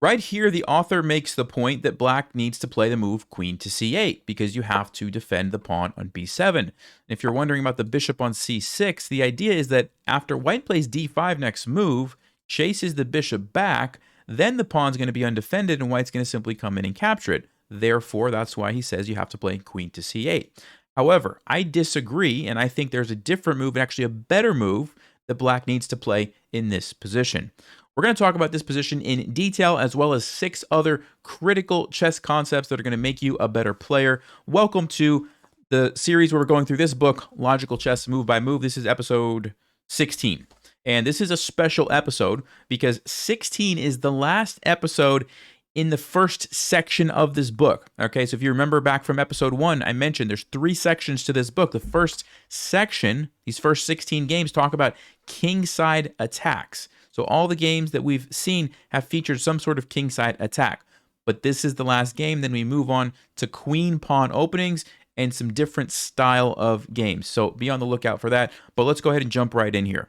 Right here, the author makes the point that black needs to play the move queen to c8 because you have to defend the pawn on b7. If you're wondering about the bishop on c6, the idea is that after white plays d5 next move, chases the bishop back, then the pawn's going to be undefended and white's going to simply come in and capture it. Therefore, that's why he says you have to play queen to c8. However, I disagree, and I think there's a different move, and actually a better move, that black needs to play in this position. We're going to talk about this position in detail, as well as 6 other critical chess concepts that are going to make you a better player. Welcome to the series where we're going through this book, Logical Chess Move by Move. This is episode 16. And this is a special episode because 16 is the last episode in the first section of this book. Okay, so if you remember back from episode 1, I mentioned there's 3 sections to this book. The first section, these first 16 games, talk about kingside attacks. So all the games that we've seen have featured some sort of kingside attack. But this is the last game. Then we move on to queen pawn openings and some different style of games. So be on the lookout for that. But let's go ahead and jump right in here.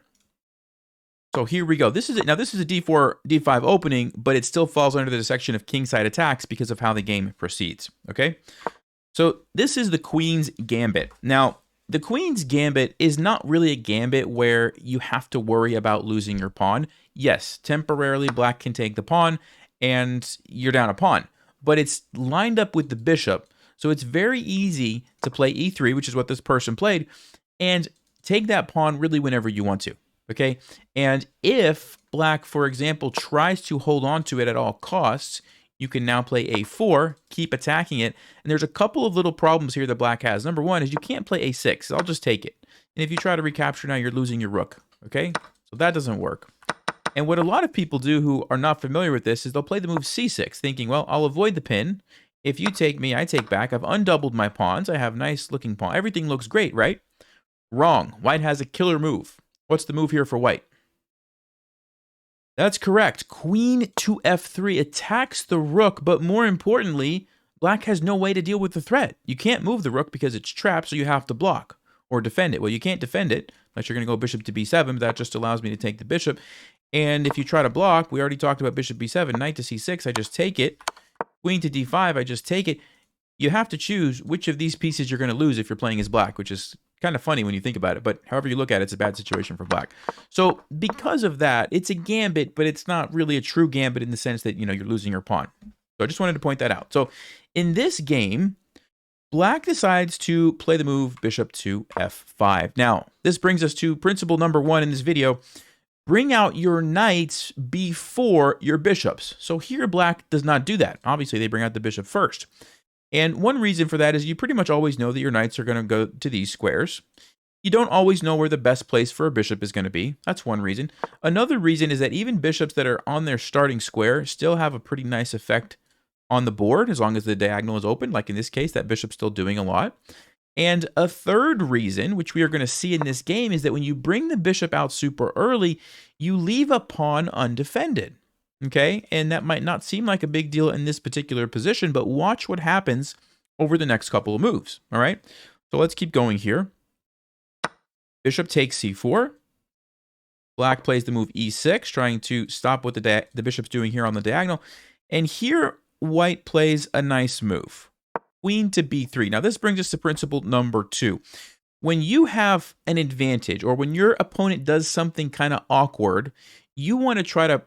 So here we go. This is it. Now this is a d4, d5 opening, but it still falls under the section of kingside attacks because of how the game proceeds. Okay. So this is the Queen's Gambit. Now, the Queen's Gambit is not really a gambit where you have to worry about losing your pawn. Yes, temporarily black can take the pawn and you're down a pawn, but it's lined up with the bishop. So it's very easy to play e3, which is what this person played, and take that pawn really whenever you want to. Okay. And if black, for example, tries to hold on to it at all costs, you can now play a4, keep attacking it. And there's a couple of little problems here that black has. Number one is you can't play a6. I'll just take it. And if you try to recapture now, you're losing your rook. Okay? So that doesn't work. And what a lot of people do who are not familiar with this is they'll play the move c6, thinking, well, I'll avoid the pin. If you take me, I take back. I've undoubled my pawns. I have nice looking pawn. Everything looks great, right? Wrong. White has a killer move. What's the move here for white? That's correct. Queen to f3 attacks the rook, but more importantly, black has no way to deal with the threat. You can't move the rook because it's trapped, so you have to block or defend it. Well, you can't defend it unless you're going to go bishop to b7, but that just allows me to take the bishop. And if you try to block, we already talked about bishop b7, knight to c6, I just take it. Queen to d5, I just take it. You have to choose which of these pieces you're going to lose if you're playing as black, which is kind of funny when you think about it, but however you look at it, it's a bad situation for black. So because of that, it's a gambit, but it's not really a true gambit in the sense that, you're losing your pawn. So I just wanted to point that out. So in this game, black decides to play the move bishop to f5. Now, this brings us to principle number 1 in this video. Bring out your knights before your bishops. So here, black does not do that. Obviously, they bring out the bishop first. And one reason for that is you pretty much always know that your knights are going to go to these squares. You don't always know where the best place for a bishop is going to be. That's one reason. Another reason is that even bishops that are on their starting square still have a pretty nice effect on the board as long as the diagonal is open. Like in this case, that bishop's still doing a lot. And a third reason, which we are going to see in this game, is that when you bring the bishop out super early, you leave a pawn undefended. Okay, and that might not seem like a big deal in this particular position, but watch what happens over the next couple of moves. All right, so let's keep going here. Bishop takes c4. Black plays the move e6, trying to stop what the bishop's doing here on the diagonal. And here, white plays a nice move. Queen to b3. Now, this brings us to principle number 2. When you have an advantage, or when your opponent does something kind of awkward, you want to try to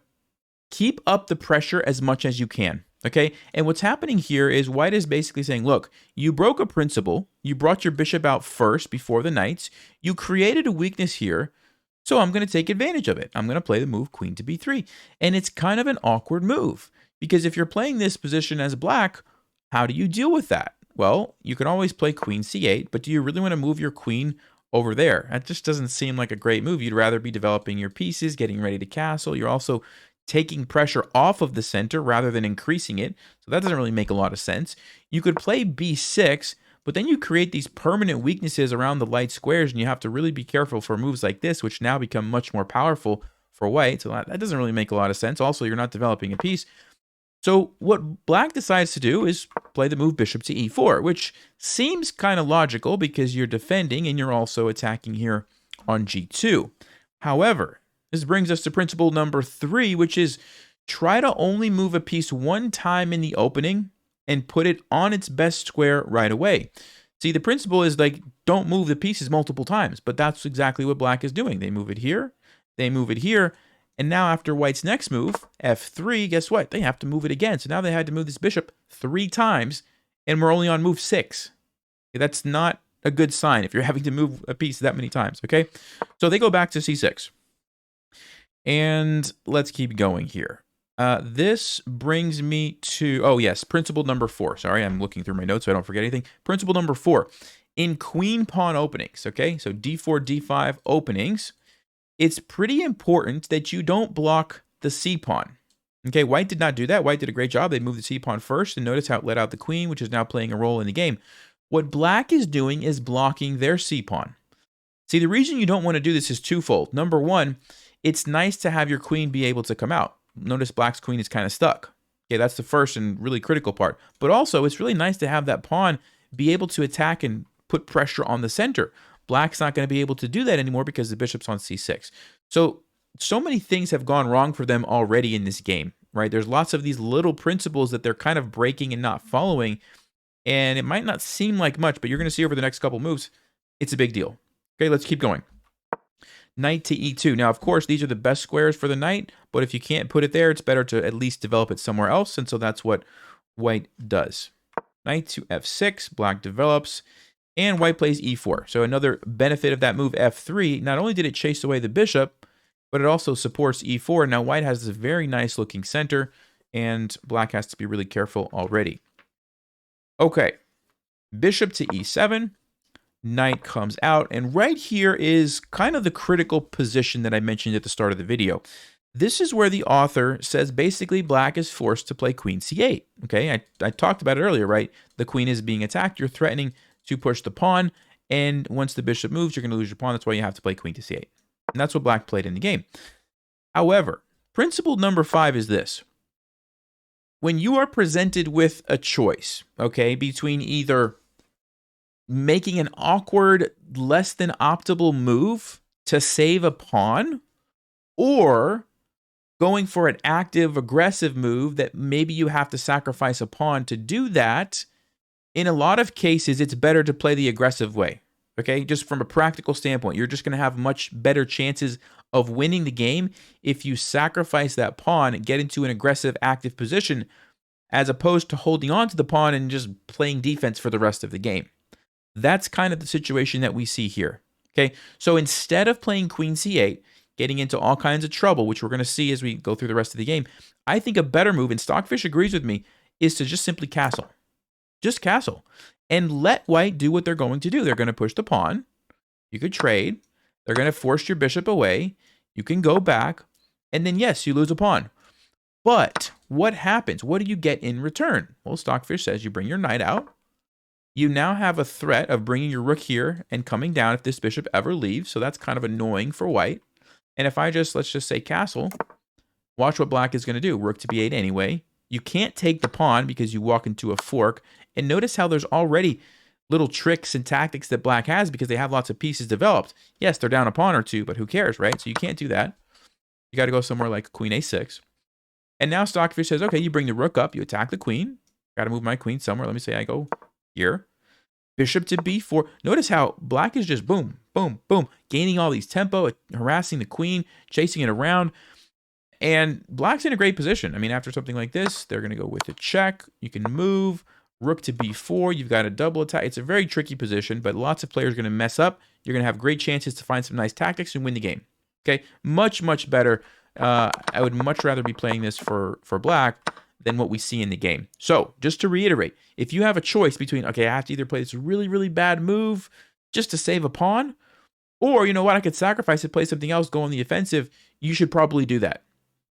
keep up the pressure as much as you can, okay? And what's happening here is white is basically saying, look, you broke a principle. You brought your bishop out first before the knights. You created a weakness here, so I'm going to take advantage of it. I'm going to play the move queen to b3. And it's kind of an awkward move because if you're playing this position as black, how do you deal with that? Well, you can always play queen c8, but do you really want to move your queen over there? That just doesn't seem like a great move. You'd rather be developing your pieces, getting ready to castle. You're also taking pressure off of the center rather than increasing it. So that doesn't really make a lot of sense. You could play b6, but then you create these permanent weaknesses around the light squares, and you have to really be careful for moves like this, which now become much more powerful for white. So that doesn't really make a lot of sense. Also, you're not developing a piece. So what black decides to do is play the move bishop to e4, which seems kind of logical because you're defending and you're also attacking here on g2. However, this brings us to principle number 3, which is try to only move a piece one time in the opening and put it on its best square right away. See, the principle is like, don't move the pieces multiple times, but that's exactly what black is doing. They move it here, they move it here, and now after white's next move, f3, guess what? They have to move it again. So now they had to move this bishop 3 times, and we're only on move 6. Okay, that's not a good sign if you're having to move a piece that many times, okay? So they go back to c6. And let's keep going here. This brings me to, oh yes, principle number 4. Sorry, I'm looking through my notes so I don't forget anything. Principle number 4. In queen pawn openings, okay? So d4, d5 openings, it's pretty important that you don't block the c pawn. Okay, white did not do that. White did a great job. They moved the c pawn first, and notice how it let out the queen, which is now playing a role in the game. What black is doing is blocking their c pawn. See, the reason you don't want to do this is twofold. Number one, it's nice to have your queen be able to come out. Notice black's queen is kind of stuck. Okay, that's the first and really critical part. But also, it's really nice to have that pawn be able to attack and put pressure on the center. Black's not going to be able to do that anymore because the bishop's on c6. So many things have gone wrong for them already in this game, right? There's lots of these little principles that they're kind of breaking and not following. And it might not seem like much, but you're going to see over the next couple moves, it's a big deal. Okay, let's keep going. Knight to e2. Now, of course, these are the best squares for the knight, but if you can't put it there, it's better to at least develop it somewhere else, and so that's what white does. Knight to f6, black develops, and white plays e4. So another benefit of that move f3, not only did it chase away the bishop, but it also supports e4. Now, white has this very nice looking center, and black has to be really careful already. Okay, bishop to e7. Knight comes out, and right here is kind of the critical position that I mentioned at the start of the video. This is where the author says basically black is forced to play queen c8. Okay, I talked about it earlier, right? The queen is being attacked. You're threatening to push the pawn, and once the bishop moves, you're going to lose your pawn. That's why you have to play queen to c8. And that's what black played in the game. However, principle number 5 is this. When you are presented with a choice, okay, between either making an awkward, less than optimal move to save a pawn, or going for an active, aggressive move that maybe you have to sacrifice a pawn to do that, in a lot of cases, it's better to play the aggressive way. Okay, just from a practical standpoint, you're just going to have much better chances of winning the game if you sacrifice that pawn and get into an aggressive, active position, as opposed to holding on to the pawn and just playing defense for the rest of the game. That's kind of the situation that we see here. Okay, so instead of playing queen c8, getting into all kinds of trouble, which we're going to see as we go through the rest of the game, I think a better move, and Stockfish agrees with me, is to just simply castle. Just castle. And let white do what they're going to do. They're going to push the pawn. You could trade. They're going to force your bishop away. You can go back. And then, yes, you lose a pawn. But what happens? What do you get in return? Well, Stockfish says you bring your knight out. You now have a threat of bringing your rook here and coming down if this bishop ever leaves. So that's kind of annoying for white. And if I just, let's just say castle, watch what black is going to do. Rook to b8 anyway. You can't take the pawn because you walk into a fork. And notice how there's already little tricks and tactics that black has because they have lots of pieces developed. Yes, they're down a pawn or two, but who cares, right? So you can't do that. You got to go somewhere like queen a6. And now Stockfish says, okay, you bring the rook up. You attack the queen. Got to move my queen somewhere. Let me say I go here. Bishop to b4. Notice how black is just boom, boom, boom, gaining all these tempo, harassing the queen, chasing it around. And black's in a great position. I mean, after something like this, they're going to go with a check. You can move. Rook to b4. You've got a double attack. It's a very tricky position, but lots of players are going to mess up. You're going to have great chances to find some nice tactics and win the game. Okay? Much, much better. I would much rather be playing this for black than what we see in the game. So, just to reiterate, if you have a choice between, okay, I have to either play this really, really bad move just to save a pawn, or, you know what, I could sacrifice it, play something else, go on the offensive, you should probably do that.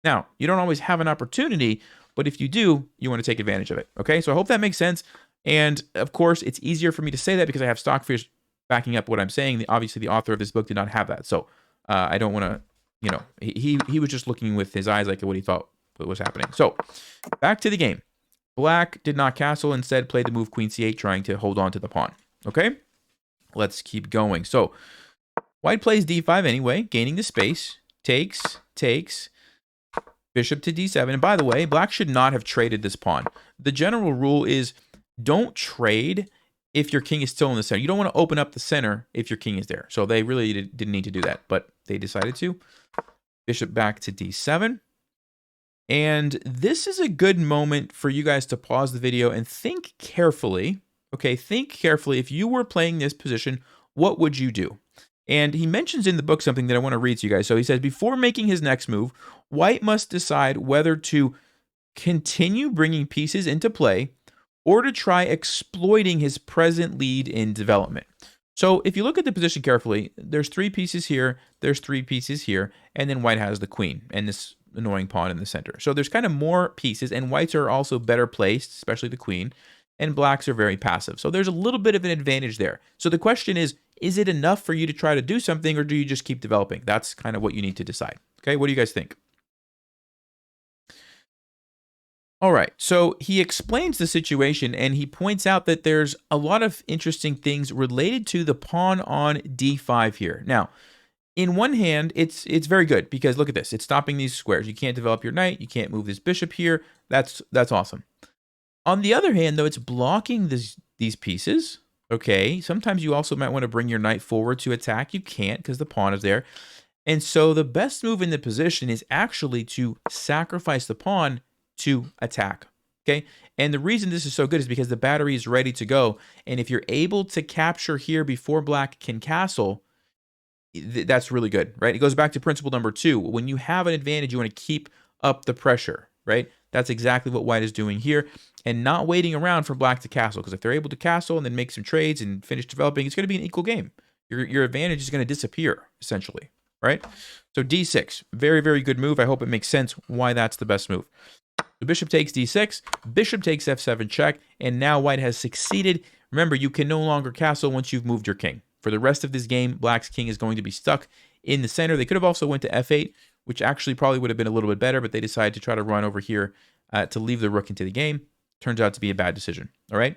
Now, you don't always have an opportunity, but if you do, you want to take advantage of it. Okay, so I hope that makes sense. And, of course, it's easier for me to say that because I have Stockfish backing up what I'm saying. Obviously, the author of this book did not have that. So, I don't want to, you know, he was just looking with his eyes like what he thought was happening. So, back to the game. Black did not castle, instead played the move queen c8, trying to hold on to the pawn. Okay? Let's keep going. So, white plays d5 anyway, gaining the space. Takes. bishop to d7. And by the way, black should not have traded this pawn. The general rule is don't trade if your king is still in the center. You don't want to open up the center if your king is there. So they really didn't need to do that, but they decided to. Bishop back to d7. And this is a good moment for you guys to pause the video and think carefully. Okay, think carefully. If you were playing this position, what would you do? And he mentions in the book something that I want to read to you guys. So he says, before making his next move, white must decide whether to continue bringing pieces into play or to try exploiting his present lead in development. So if you look at the position carefully, there's 3 pieces here, there's 3 pieces here, and then white has the queen and this annoying pawn in the center. So there's kind of more pieces, and whites are also better placed, especially the queen, and blacks are very passive. So there's a little bit of an advantage there. So the question is it enough for you to try to do something, or do you just keep developing? That's kind of what you need to decide. Okay, what do you guys think? All right, so he explains the situation, and he points out that there's a lot of interesting things related to the pawn on d5 here. Now, in one hand, it's very good because look at this. It's stopping these squares. You can't develop your knight. You can't move this bishop here. That's awesome. On the other hand, though, it's blocking these pieces. Okay, sometimes you also might want to bring your knight forward to attack. You can't because the pawn is there. And so the best move in the position is actually to sacrifice the pawn to attack. Okay, and the reason this is so good is because the battery is ready to go. And if you're able to capture here before black can castle, that's really good, right? It goes back to principle number 2. When you have an advantage, you want to keep up the pressure, right? That's exactly what white is doing here, and not waiting around for black to castle, because if they're able to castle and then make some trades and finish developing, it's going to be an equal game. Your advantage is going to disappear, essentially, right? So d6, very, very good move. I hope it makes sense why that's the best move. So bishop takes d6, bishop takes f7 check, and now white has succeeded. Remember, you can no longer castle once you've moved your king. For the rest of this game, black's king is going to be stuck in the center. They could have also went to f8, which actually probably would have been a little bit better, but they decided to try to run over here to leave the rook into the game. Turns out to be a bad decision. All right,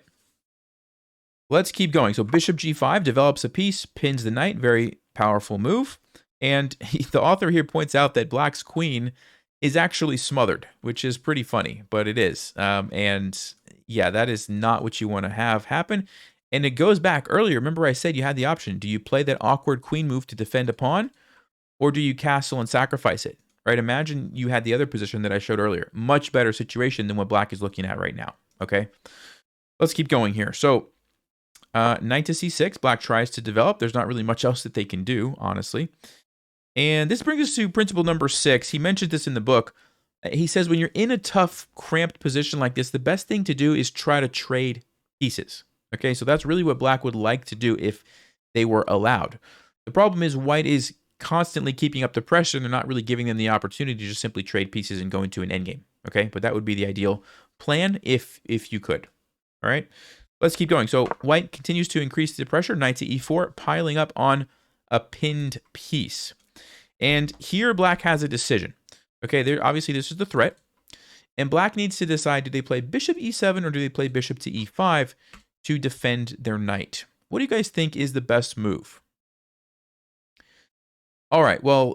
let's keep going. So bishop g5 develops a piece, pins the knight. Very powerful move. And the author here points out that black's queen is actually smothered, which is pretty funny, but it is. And yeah, that is not what you want to have happen. And it goes back earlier. Remember I said you had the option. Do you play that awkward queen move to defend a pawn, or do you castle and sacrifice it? Right? Imagine you had the other position that I showed earlier. Much better situation than what black is looking at right now. Okay, let's keep going here. So knight to c6, black tries to develop. There's not really much else that they can do, honestly. And this brings us to principle number 6. He mentioned this in the book. He says when you're in a tough, cramped position like this, the best thing to do is try to trade pieces. Okay, so that's really what black would like to do if they were allowed. The problem is white is constantly keeping up the pressure, and they're not really giving them the opportunity to just simply trade pieces and go into an endgame. Okay, but that would be the ideal plan if you could. All right, let's keep going. So white continues to increase the pressure. Knight to e4, piling up on a pinned piece. And here black has a decision. Okay, obviously this is the threat. And black needs to decide, do they play bishop e7 or do they play bishop to e5 to defend their knight? What do you guys think is the best move? All right, well,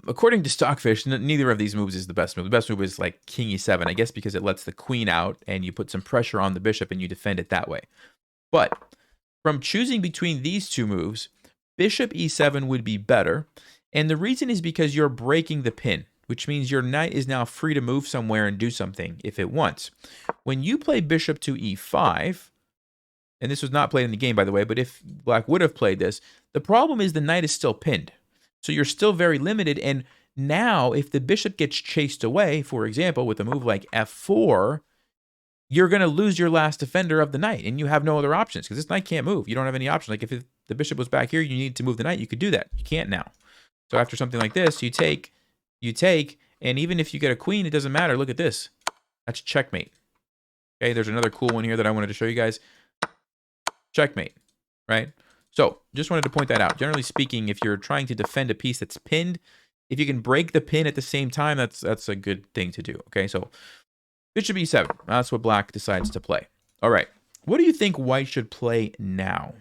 according to Stockfish, neither of these moves is the best move. The best move is like king e7, I guess, because it lets the queen out and you put some pressure on the bishop and you defend it that way. But from choosing between these two moves, bishop e7 would be better. And the reason is because you're breaking the pin, which means your knight is now free to move somewhere and do something if it wants. When you play bishop to e5, and this was not played in the game, by the way, but if black would have played this, the problem is the knight is still pinned. So you're still very limited. And now if the bishop gets chased away, for example, with a move like f4, you're going to lose your last defender of the knight, and you have no other options because this knight can't move. You don't have any options. Like if the bishop was back here, you need to move the knight, you could do that. You can't now. So after something like this, you take, and even if you get a queen, it doesn't matter. Look at this. That's checkmate. Okay, there's another cool one here that I wanted to show you guys. Checkmate, right? So just wanted to point that out. Generally speaking, if you're trying to defend a piece that's pinned, if you can break the pin at the same time, that's a good thing to do. Okay, so bishop e7. That's what black decides to play. All right, what do you think white should play now?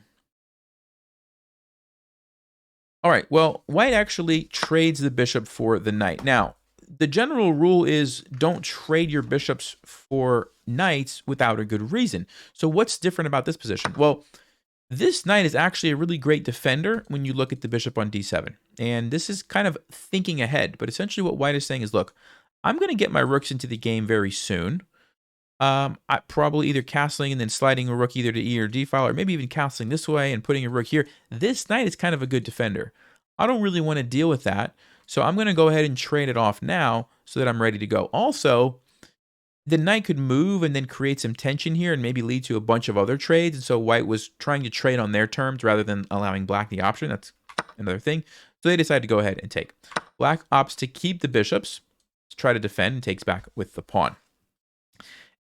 All right, well, white actually trades the bishop for the knight. Now, the general rule is don't trade your bishops for knights without a good reason. So what's different about this position? Well, this knight is actually a really great defender when you look at the bishop on d7. And this is kind of thinking ahead, but essentially what white is saying is, look, I'm going to get my rooks into the game very soon. I probably either castling and then sliding a rook either to e or d file, or maybe even castling this way and putting a rook here. This knight is kind of a good defender. I don't really want to deal with that, so I'm going to go ahead and trade it off now so that I'm ready to go. Also, the knight could move and then create some tension here and maybe lead to a bunch of other trades. And so white was trying to trade on their terms rather than allowing black the option. That's another thing. So they decided to go ahead and take. Black opts to keep the bishops to try to defend and takes back with the pawn.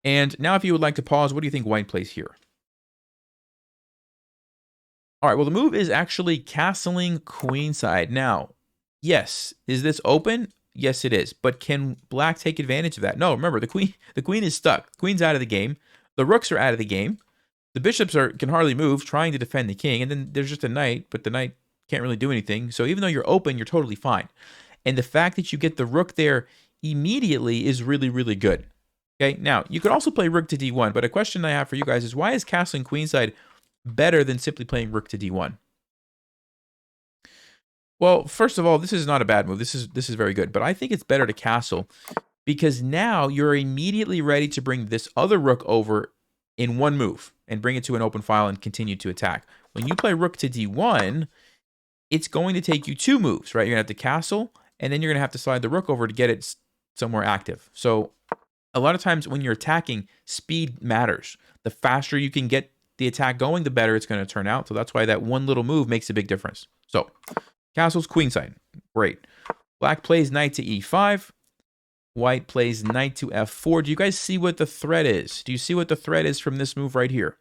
And now if you would like to pause, what do you think white plays here? All right, well, the move is actually castling queenside. Now, yes, is this open? Yes, it is. But can black take advantage of that? No, remember, the queen is stuck. The queen's out of the game. The rooks are out of the game. The bishops can hardly move, trying to defend the king. And then there's just a knight, but the knight can't really do anything. So even though you're open, you're totally fine. And the fact that you get the rook there immediately is really, really good. Okay, now, you could also play rook to d1, but a question I have for you guys is, why is castling queenside better than simply playing rook to d1? Well, first of all, this is not a bad move. This is very good, but I think it's better to castle because now you're immediately ready to bring this other rook over in one move and bring it to an open file and continue to attack. When you play rook to d1, it's going to take you 2 moves, right? You're going to have to castle, and then you're going to have to slide the rook over to get it somewhere active. So a lot of times when you're attacking, speed matters. The faster you can get the attack going, the better it's going to turn out. So that's why that one little move makes a big difference. So castles queenside. Great. Black plays knight to e5. White plays knight to f4. Do you guys see what the threat is? Do you see what the threat is from this move right here?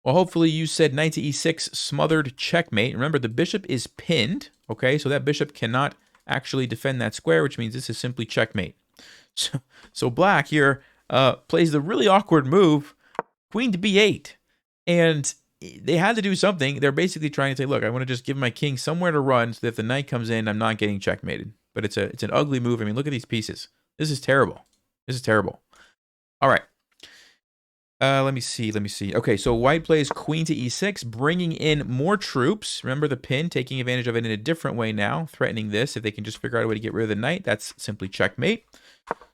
Well, hopefully you said knight to e6, smothered checkmate. Remember, the bishop is pinned. Okay, so that bishop cannot actually defend that square, which means this is simply checkmate. So black here plays the really awkward move, queen to b8. And they had to do something. They're basically trying to say, look, I want to just give my king somewhere to run so that if the knight comes in, I'm not getting checkmated. But it's an ugly move. I mean, look at these pieces. This is terrible. This is terrible. All right. Let me see. Okay, so white plays queen to e6, bringing in more troops. Remember the pin, taking advantage of it in a different way now, threatening this. If they can just figure out a way to get rid of the knight, that's simply checkmate.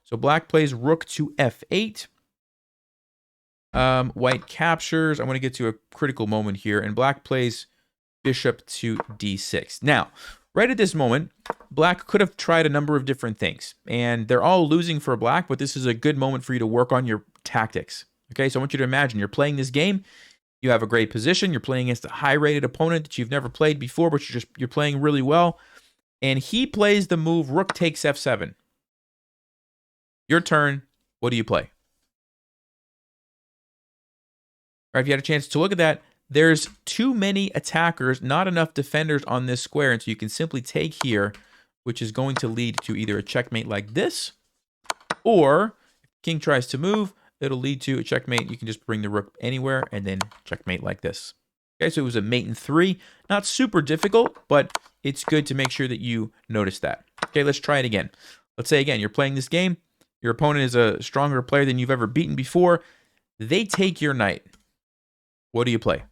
So black plays rook to f8. White captures. I want to get to a critical moment here. And black plays bishop to d6. Now, right at this moment, black could have tried a number of different things. And they're all losing for black, but this is a good moment for you to work on your tactics. Okay, so I want you to imagine you're playing this game. You have a great position. You're playing against a high-rated opponent that you've never played before, but you're playing really well. And he plays the move rook takes f7. Your turn. What do you play? All right, if you had a chance to look at that, there's too many attackers, not enough defenders on this square, and so you can simply take here, which is going to lead to either a checkmate like this, or if king tries to move, it'll lead to a checkmate. You can just bring the rook anywhere and then checkmate like this. Okay, so it was a mate in 3. Not super difficult, but it's good to make sure that you notice that. Okay, let's try it again. Let's say again, you're playing this game. Your opponent is a stronger player than you've ever beaten before. They take your knight. What do you play?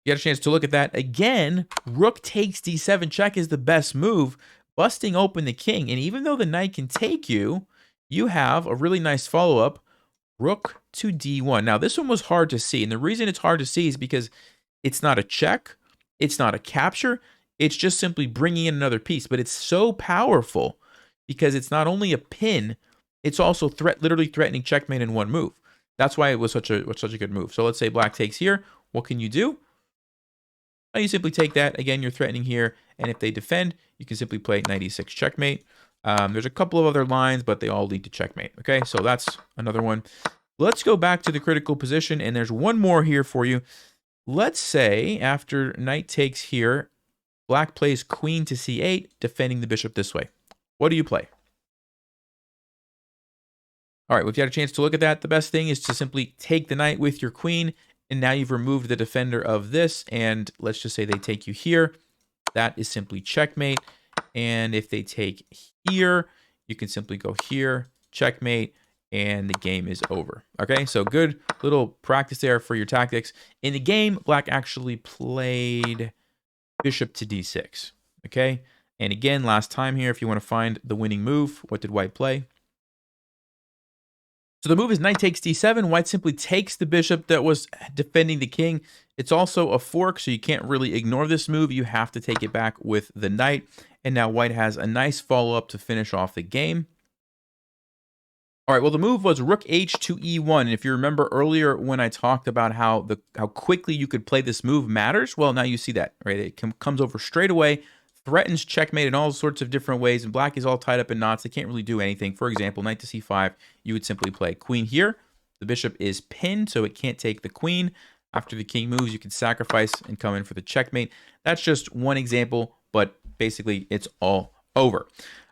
You get a chance to look at that. Again, rook takes d7 check is the best move, busting open the king. And even though the knight can take you, you have a really nice follow-up, rook to d1. Now, this one was hard to see. And the reason it's hard to see is because it's not a check. It's not a capture. It's just simply bringing in another piece. But it's so powerful because it's not only a pin, it's also literally threatening checkmate in one move. That's why it was such a good move. So let's say black takes here. What can you do? Well, you simply take that. Again, you're threatening here. And if they defend, you can simply play knight e6 checkmate. There's a couple of other lines, but they all lead to checkmate. Okay, so that's another one. Let's go back to the critical position, and there's one more here for you. Let's say after knight takes here, black plays queen to c8, defending the bishop this way. What do you play? All right, well, if you had a chance to look at that, the best thing is to simply take the knight with your queen, and now you've removed the defender of this, and let's just say they take you here. that is simply checkmate. And if they take here, you can simply go here, checkmate, and the game is over. Okay, so good little practice there for your tactics. In the game, black actually played bishop to d6. Okay, and again, last time here, if you want to find the winning move, what did white play? So the move is knight takes d7. White simply takes the bishop that was defending the king. It's also a fork, so you can't really ignore this move. You have to take it back with the knight. And now white has a nice follow-up to finish off the game. All right, well, the move was rook h to e1. And if you remember earlier when I talked about how quickly you could play this move matters, well, now you see that, right? It comes over straight away, threatens checkmate in all sorts of different ways, and black is all tied up in knots. They can't really do anything. For example, knight to c5, you would simply play queen here. The bishop is pinned, so it can't take the queen. After the king moves, you can sacrifice and come in for the checkmate. That's just one example, but basically it's all over.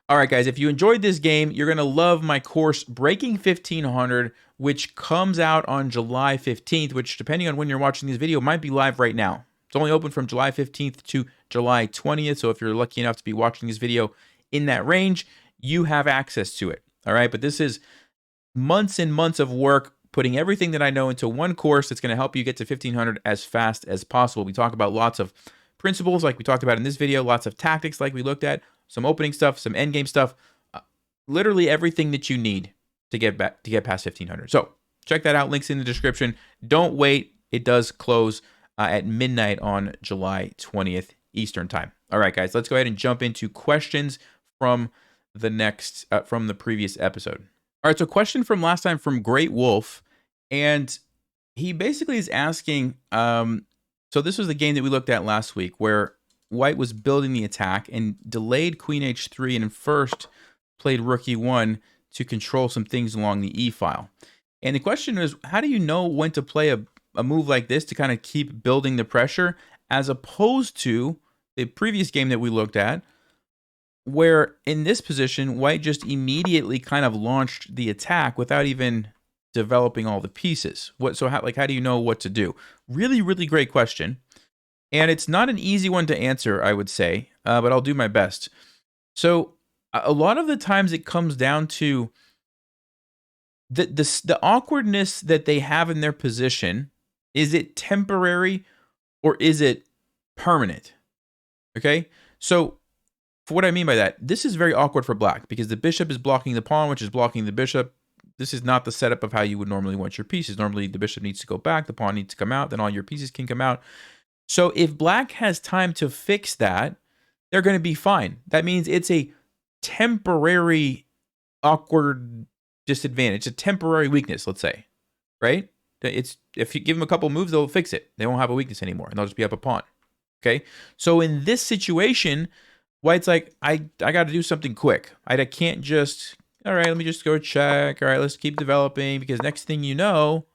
All right, guys, if you enjoyed this game, you're going to love my course, Breaking 1500, which comes out on July 15th, which, depending on when you're watching this video, might be live right now. It's only open from July 15th to July 20th, so if you're lucky enough to be watching this video in that range, you have access to it. All right, but this is months and months of work, putting everything that I know into one course that's going to help you get to 1500 as fast as possible. We talk about lots of principles like we talked about in this video, lots of tactics like we looked at, some opening stuff, some endgame stuff, literally everything that you need to get past 1500. So check that out. Links in the description. Don't wait. It does close at midnight on July 20th Eastern time. All right, guys, let's go ahead and jump into questions from the previous episode. All right, so question from last time from Great Wolf, and he basically is asking, so this was the game that we looked at last week where white was building the attack and delayed queen h3 and first played rook e1 to control some things along the e file. And the question is, how do you know when to play a move like this to kind of keep building the pressure, as opposed to the previous game that we looked at, where in this position, white just immediately kind of launched the attack without even developing all the pieces. How do you know what to do? Really, really great question. And it's not an easy one to answer, I would say, but I'll do my best. So a lot of the times it comes down to the awkwardness that they have in their position. Is it temporary or is it permanent? Okay, so for what I mean by that, this is very awkward for black because the bishop is blocking the pawn, which is blocking the bishop. This is not the setup of how you would normally want your pieces. Normally, the bishop needs to go back, the pawn needs to come out, then all your pieces can come out. So if black has time to fix that, they're going to be fine. That means it's a temporary awkward disadvantage, a temporary weakness, let's say, right? If you give them a couple moves, they'll fix it. They won't have a weakness anymore, and they'll just be up a pawn. Okay? So in this situation, white's like, I got to do something quick. I can't just, all right, let me just go check. All right, let's keep developing, because next thing you know,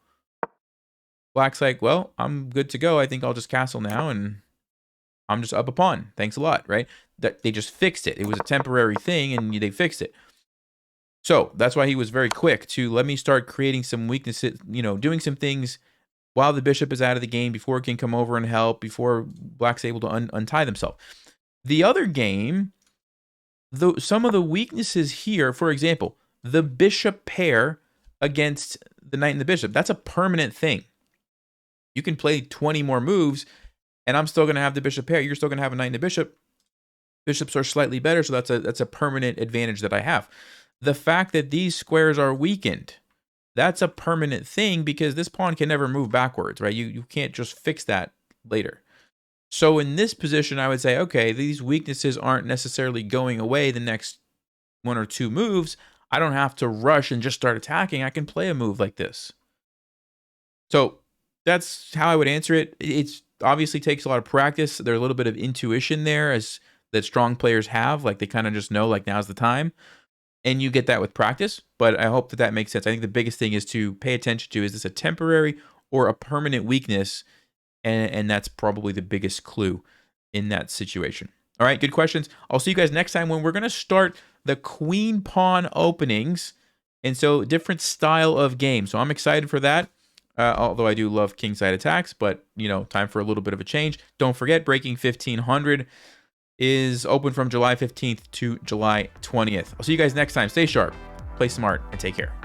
black's like, well, I'm good to go. I think I'll just castle now, and I'm just up a pawn. Thanks a lot, right? That they just fixed it. It was a temporary thing, and they fixed it. So that's why he was very quick to let me start creating some weaknesses, doing some things while the bishop is out of the game, before it can come over and help, before black's able to untie themselves. The other game, some of the weaknesses here, for example, the bishop pair against the knight and the bishop, that's a permanent thing. You can play 20 more moves, and I'm still going to have the bishop pair. You're still going to have a knight and a bishop. Bishops are slightly better, so that's a permanent advantage that I have. The fact that these squares are weakened, that's a permanent thing, because this pawn can never move backwards, right? You can't just fix that later. So in this position, I would say, okay, these weaknesses aren't necessarily going away the next one or two moves. I don't have to rush and just start attacking. I can play a move like this. So that's how I would answer it. It obviously takes a lot of practice. There's a little bit of intuition there that strong players have. Like, they kind of just know, like, now's the time. And you get that with practice. But I hope that makes sense. I think the biggest thing is to pay attention to, is this a temporary or a permanent weakness? And that's probably the biggest clue in that situation. All right, good questions. I'll see you guys next time when we're going to start the queen pawn openings. And so different style of game. So I'm excited for that. Although I do love kingside attacks, but time for a little bit of a change. Don't forget, Breaking 1500. is open from July 15th to July 20th. I'll see you guys next time. Stay sharp, play smart, and take care.